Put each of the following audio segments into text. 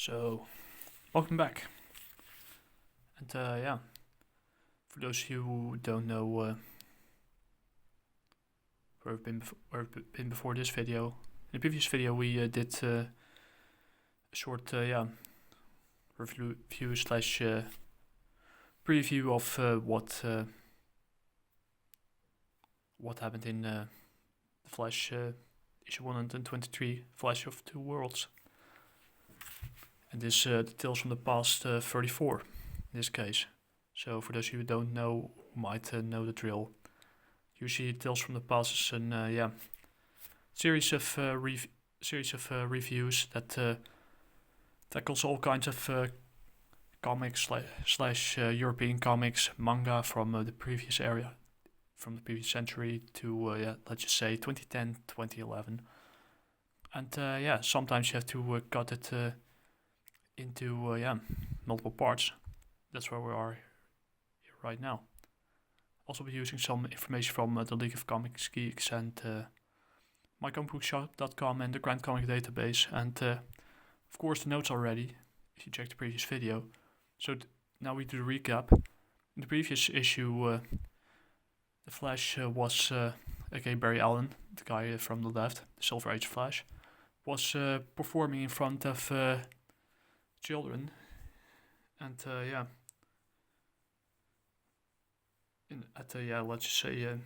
So, welcome back. And yeah, for those of you who don't know where I've been before this video, in the previous video we did a short review slash preview of what happened in the Flash issue 123, Flash of Two Worlds. And this the Tales from the Past 34 in this case. So for those of you who don't know, who might know the drill, usually Tales from the Past is an series of reviews that tackles all kinds of comics slash European comics, manga from the previous era, from the previous century to let's just say 2010, 2011. And sometimes you have to cut it into multiple parts. That's where we are here right now. Also be using some information from the Leagueofcomicgeeks and Mycomicshop.com and the Grand Comic database, and of course the notes already if you check the previous video. So now we do the recap. In the previous issue, the Flash was aka Barry Allen, the guy from the left, the Silver Age Flash, was performing in front of children, and let's just say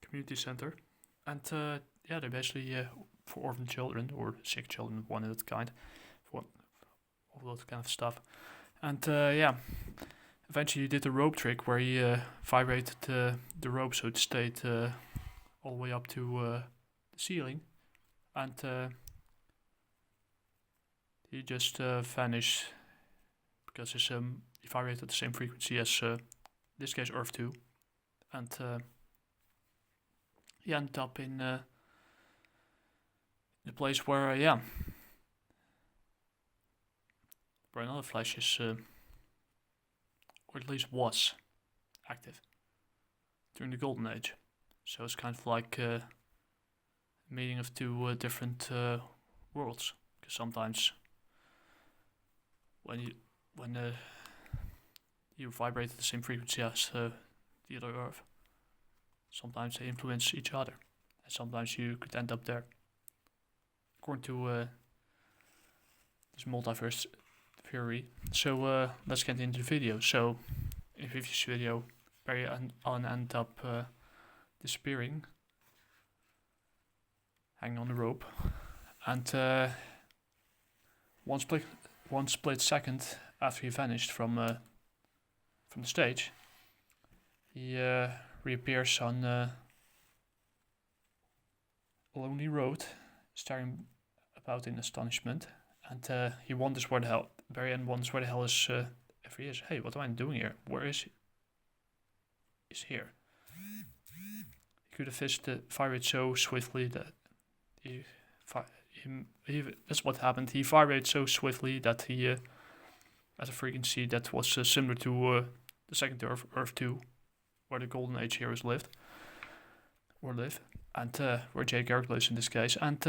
community center, and they're basically for orphan children or sick children, one of that kind, for all that kind of stuff, and eventually he did a rope trick where he vibrated the rope so it stayed all the way up to the ceiling, and he just vanished because he vibrated at the same frequency as, in this case, Earth 2. And he ended up in the place where another Flash is, or at least was, active during the Golden Age. So it's kind of like a meeting of two different worlds, because sometimes when you vibrate at the same frequency as the other Earth, sometimes they influence each other, and sometimes you could end up there. According to this multiverse theory. So let's get into the video. So in the previous video, Barry and Allen ended up disappearing, hanging on the rope, and one split second after he vanished from the stage, he reappears on a lonely road, staring about in astonishment, and he wonders where the hell is if he is. Hey, what am I doing here? Where is he? He's here. He could have vibrated so swiftly that that's what happened. He vibrated so swiftly that he, at a frequency that was similar to the second Earth 2, where the Golden Age heroes live, and where Jay Garrick lives in this case. And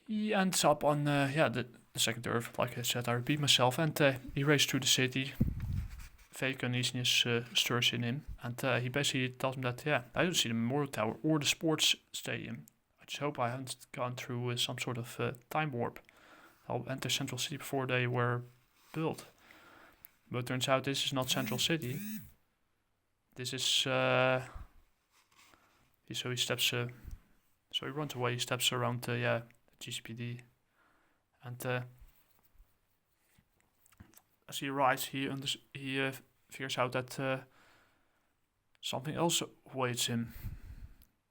he ends up on the second Earth, like I said, I repeat myself, and he races through the city. Fake uneasiness stirs in him, and he basically tells him that, I don't see the Memorial Tower or the sports stadium. I just hope I haven't gone through some sort of time warp. I'll enter Central City before they were built. But it turns out this is not Central City. This is, so he runs away, he steps around the GCPD, and as he arrives, he figures out that something else awaits him.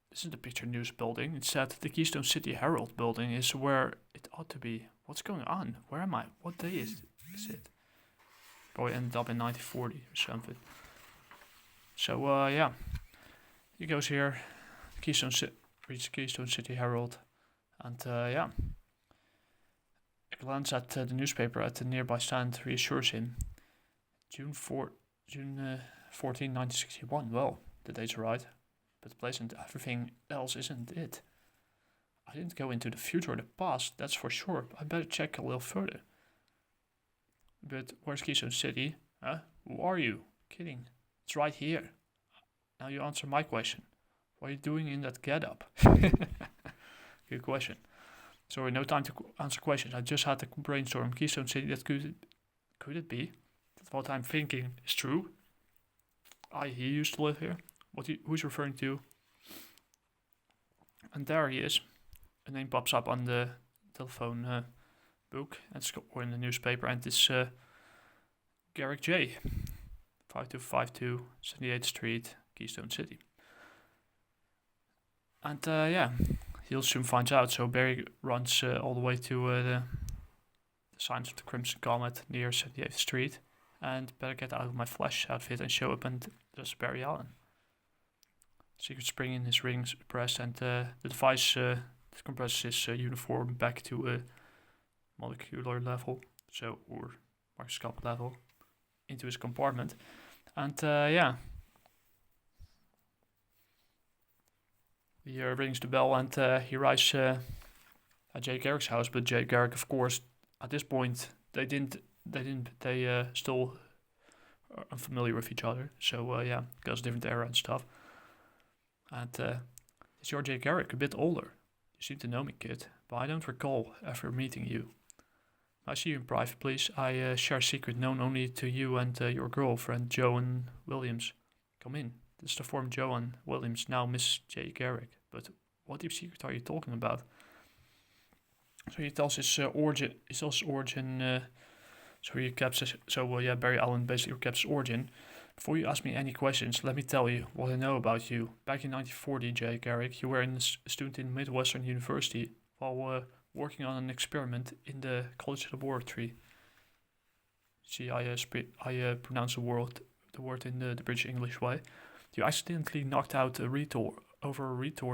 This isn't the Picture News building. Instead, the Keystone City Herald building is where it ought to be. What's going on? Where am I? What day is it? Probably ended up in 1940 or something. So he goes here, reaches Keystone City Herald, and a glance at the newspaper at the nearby stand reassures him. June 14, 1961. Well, the dates are right, but the place and everything else isn't it. I I didn't go into the future or the past, that's for sure. I better check a little further. But where's Keystone City? Huh? Who are you? Kidding. It's right here. Now you answer my question. What are you doing in that getup? Good question. Sorry, no time to answer questions. I just had to brainstorm. Keystone City, that could it be that what I'm thinking is true? He used to live here. Who's referring to? And there he is. A name pops up on the telephone book or in the newspaper, and it's Garrick J. 5252 78th Street, Keystone City. And he'll soon find out. So Barry runs all the way to the signs of the Crimson Comet near 78th Street, and better get out of my Flash outfit and show up, and there's Barry Allen. Secret spring in his rings pressed, and the device compresses his uniform back to a molecular level, or microscopic level, into his compartment. And he rings the bell, and he arrives at Jay Garrick's house. But Jay Garrick, of course, at this point, they still are unfamiliar with each other. So because different era and stuff. And is your Jay Garrick a bit older? You seem to know me, kid, but I don't recall ever meeting you. I see you in private, please. I share a secret known only to you and your girlfriend, Joan Williams. Come in. This is the form Joan Williams, now Miss Jay Garrick. But what deep secret are you talking about? So he tells his origin. He tells his origin. Barry Allen basically recaps his origin. Before you ask me any questions, let me tell you what I know about you. Back in 1940, Jay Garrick, you were a student in Midwestern University while working on an experiment in the college laboratory. See, I pronounce the word in the British English way. You accidentally knocked out a retort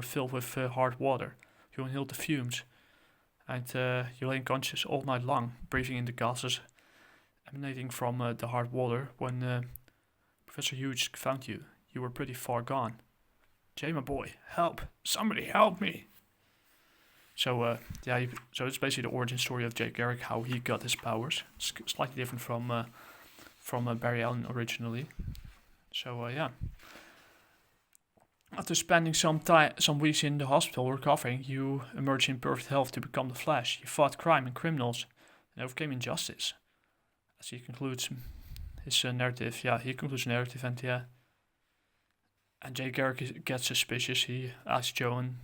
filled with hard water. You inhaled the fumes, and you lay unconscious all night long, breathing in the gases emanating from the hard water. When Professor Hughes found you, you were pretty far gone. Jay, my boy, help! Somebody help me! So it's basically the origin story of Jay Garrick, how he got his powers. It's slightly different from Barry Allen originally. So after spending some weeks in the hospital recovering, you emerged in perfect health to become the Flash. You fought crime and criminals and overcame injustice. As he concludes his narrative, and Jay Garrick gets suspicious. He asks Joan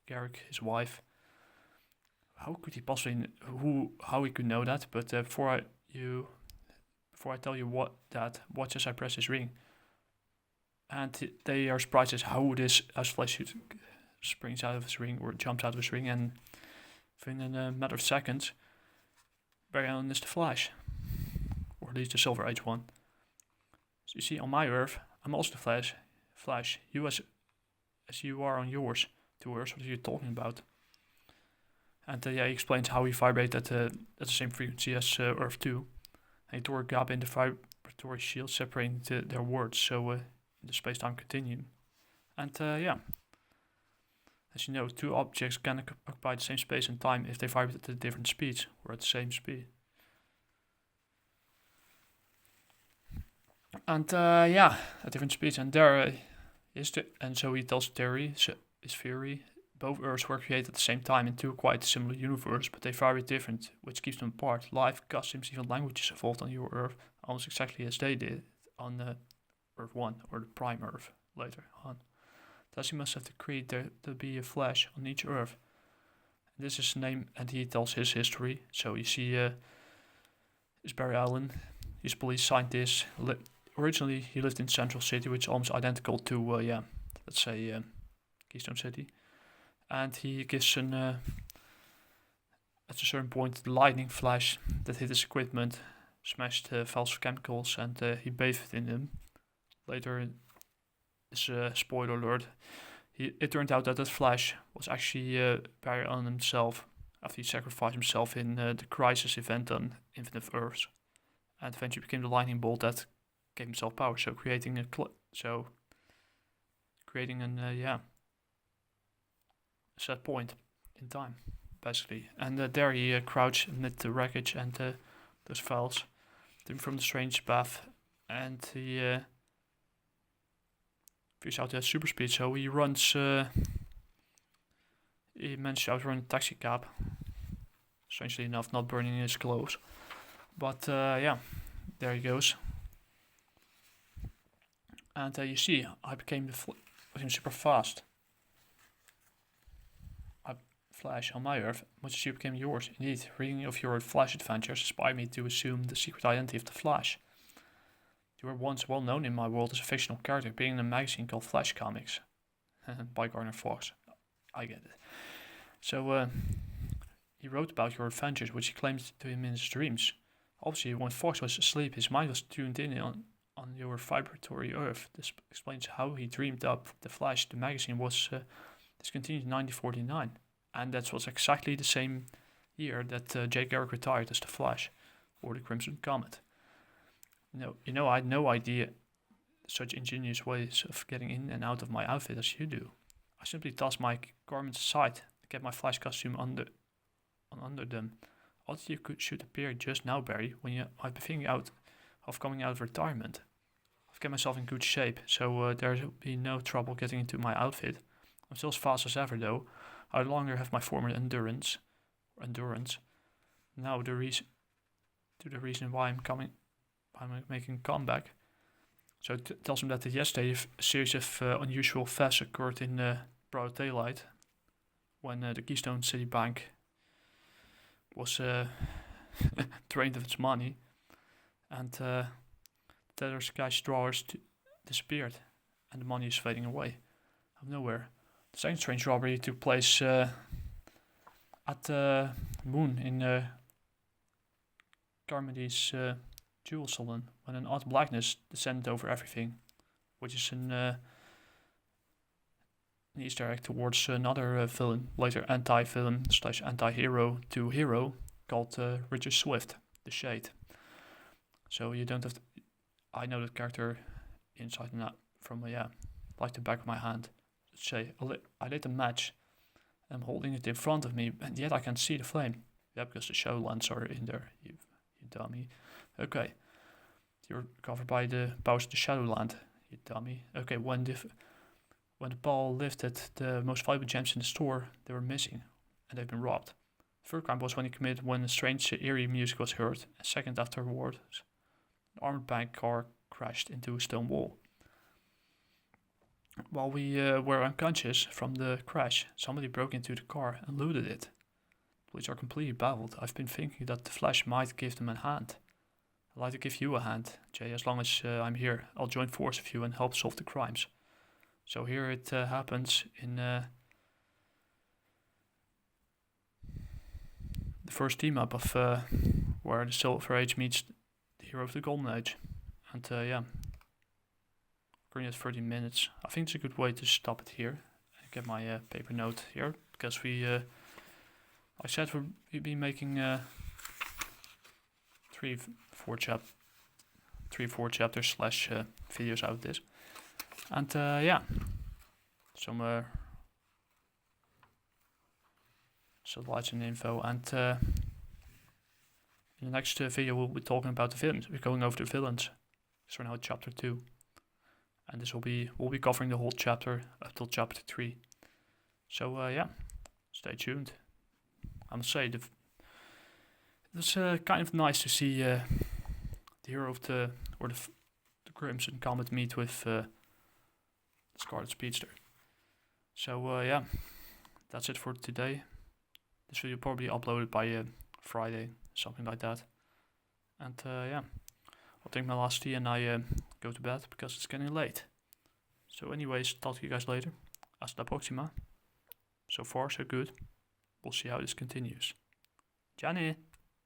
Garrick, his wife, how he could know that. But before I tell you watch as I press his ring. And they are surprised as how Flash springs out of his ring or jumps out of his ring, and within a matter of seconds, Barry Allen is the Flash, or at least the Silver Age one. So you see, on my Earth, I'm also the Flash. You as you are on yours. 2 Earths. What are you talking about? And he explains how he vibrated at the same frequency as Earth 2. And he tore a gap in the vibratory shield separating their words. So the space-time continuum. And as you know, 2 objects can occupy the same space and time if they vibrate at different speeds or at the same speed. And at different speeds. And there so he tells his theory. Both Earths were created at the same time in 2 quite similar universes, but they vibrate different, which keeps them apart. Life, customs, even languages evolved on your Earth almost exactly as they did on Earth 1, or the Prime Earth later on. Thus he must have decreed there to be a Flash on each Earth. And this is his name, and he tells his history. So you see, is Barry Allen. He's a police scientist. Originally, he lived in Central City, which is almost identical to, Keystone City. And he gives at a certain point, the lightning flash that hit his equipment, smashed false chemicals, and he bathed in them. Later, this spoiler alert, it turned out that flash was actually Barry Allen himself, after he sacrificed himself in the Crisis event on Infinite Earths, and eventually became the lightning bolt that gave himself power. So creating a set point. in time, basically. And there he crouched amid the wreckage and those files from the strange path, and he figures out he has super speed, so he runs. He managed to outrun a taxi cab. Strangely enough, not burning his clothes. But yeah, there he goes. And you see, I became super fast. Flash on my Earth, much as you became yours. Indeed, reading of your Flash adventures inspired me to assume the secret identity of the Flash. You were once well known in my world as a fictional character, being in a magazine called Flash Comics by Gardner Fox. I get it. So he wrote about your adventures, which he claimed to him in his dreams. Obviously, when Fox was asleep, his mind was tuned in on your vibratory Earth. This explains how he dreamed up the Flash. The magazine was discontinued in 1949. And that was exactly the same year that Jay Garrick retired as the Flash, or the Crimson Comet. I had no idea such ingenious ways of getting in and out of my outfit as you do. I simply tossed my garments aside and kept my Flash costume under them. Although you should appear just now, Barry, when you might be thinking of coming out of retirement. I've kept myself in good shape, so there'll be no trouble getting into my outfit. I'm still as fast as ever, though. I no longer have my former endurance. Now the reason why I'm making a comeback. So it tells him that yesterday a series of unusual thefts occurred in broad daylight, when the Keystone City bank was drained of its money, and teller's cash drawers disappeared, and the money is fading away out of nowhere. The second strange robbery took place at Moon in Carmody's jewel salon, when an odd blackness descended over everything, which is an Easter egg towards another villain, later anti-villain / anti-hero to hero, called Richard Swift, the Shade. So you don't have to. I know the character inside and out from like the back of my hand. Say, I lit a match. I'm holding it in front of me, and yet I can see the flame. Yeah, because the shadow lands are in there. You dummy. Okay, you're covered by the powers of the Shadowland. You dummy. Okay, when the ball lifted, the most valuable gems in the store, they were missing, and they've been robbed. The third crime was when he committed when a strange eerie music was heard. A second afterwards, an armored bank car crashed into a stone wall. While we were unconscious from the crash, somebody broke into the car and looted it. Police are completely baffled. I've been thinking that the Flash might give them a hand. I'd like to give you a hand, Jay. As long as I'm here, I'll join force with you and help solve the crimes. So here it happens in the first team up of where the Silver Age meets the hero of the Golden Age. And yeah, currently at 30 minutes. I think it's a good way to stop it here. I get my paper note here, because I said we'd be making 3-4 chapters / videos out of this. And yeah, some satellites and info. And in the next video we'll be talking about the villains. We're going over the villains. So now chapter 2. And this we'll be covering the whole chapter up till chapter 3. So yeah, stay tuned. I must say, it was kind of nice to see the hero of the Crimson Comet meet with Scarlet Speedster. So yeah, that's it for today. This video probably uploaded by Friday, something like that. And yeah, I'll drink my last tea and I go to bed because it's getting late. So anyways, talk to you guys later. Hasta la próxima. So far, so good. We'll see how this continues. Johnny!